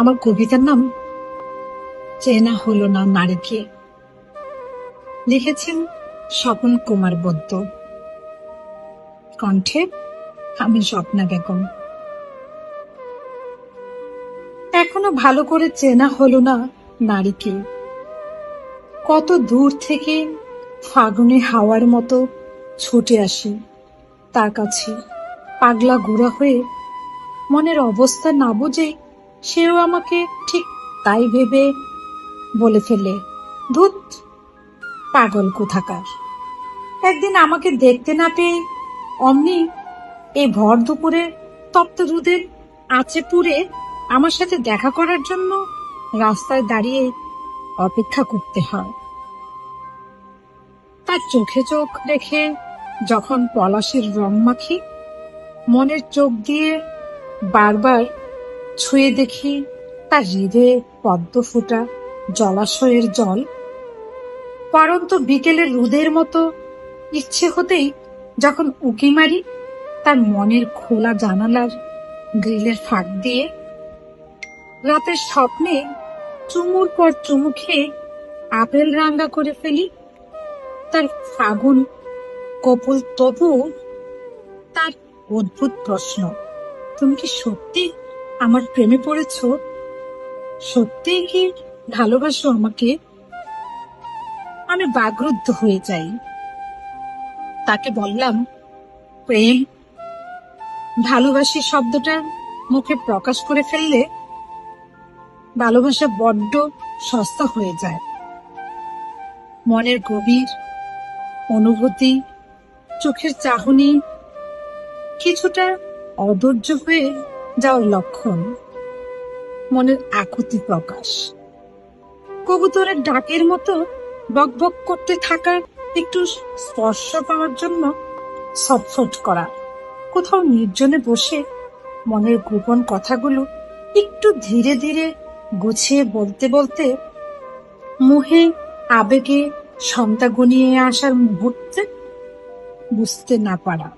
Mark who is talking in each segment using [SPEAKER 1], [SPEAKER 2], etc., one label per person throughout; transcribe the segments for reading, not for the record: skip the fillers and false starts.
[SPEAKER 1] আমার কবিতার নাম চেনা হলো না নারীকে। লিখেছেন স্বপন কুমার বৈদ্য, কণ্ঠে আমি স্বপ্না বেগম। এখনো ভালো করে চেনা হলো না নারীকে। কত দূর থেকে ফাগুনে হাওয়ার মতো ছুটে আসি তার কাছে, পাগলা গুড়া হয়ে। মনের অবস্থা না বুঝে সেও আমাকে ঠিক তাই ভেবে বলে ফেলে, ধুত পাগল কোথাকার। একদিন আমাকে দেখতে না পেয়ে অমনি এই ভর দুপুরে তপ্ত রোদের আঁচে পুড়ে আমার সাথে দেখা করার জন্য রাস্তায় দাঁড়িয়ে অপেক্ষা করতে হয়। তার চোখে চোখ রেখে যখন পলাশের রং মাখি, মনের চোখ দিয়ে বারবার ছুঁয়ে দেখি তার হৃদয়ে পদ্ম ফোটা জলাশয়ের জল। পরন্ত বিকেলের রোদের মতো ইচ্ছে হতেই যখন উঁকি মারি তার মনের খোলা জানালার গ্রিলের ফাঁক দিয়ে, রাতের স্বপ্নে চুমুর পর চুমু খেয়ে আপেল রাঙ্গা করে ফেলি তার ফাগুন কপল। তবু তার অদ্ভুত প্রশ্ন, তুমি কি সত্যি আমার প্রেমে পড়েছ? সত্যিই কি ভালোবাসো আমাকে? আমি বাগরুদ্ধ হয়ে যাই। তাকে বললাম, প্রেম ভালোবাসি শব্দটা মুখে প্রকাশ করে ফেললে ভালোবাসা বড্ড সস্তা হয়ে যায়। মনের গভীর অনুভূতি, চোখের চাহনি কিছুটা অধৈর্য হয়ে যাওয়ার লক্ষণ, মনের আকুতি প্রকাশ। কবুতরের ডাকের মতো বকবক করতে থাকা, একটু স্পর্শ পাওয়ার জন্য ছটফট করা, কোথাও নির্জনে বসে মনের গোপন কথাগুলো একটু ধীরে ধীরে গুছিয়ে বলতে বলতে মোহে আবেগে সমতা গুনিয়ে আসার মুহূর্তে বুঝতে না পারা।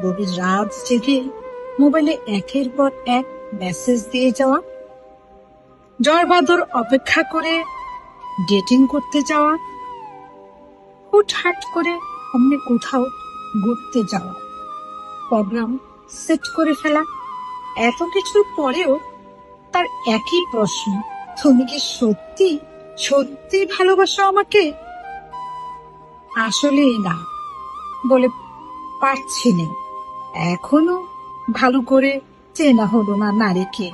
[SPEAKER 1] গভীর রাত জেগে মোবাইলে একের পর এক মেসেজ দিয়ে যাওয়া, ঝড় বাদর অপেক্ষা করে ডেটিং করতে যাওয়া, হুটহাট করে অমনি কোথাও ঘুরতে যাওয়া, প্রোগ্রাম সেট করে ফেলা। এত কিছুর পরেও তার একই প্রশ্ন, তুমি কি সত্যি সত্যি ভালোবাসো আমাকে? আসলেই না বলে পারছি না। এখনো ভালো করে চেনা হলো না নারীকে।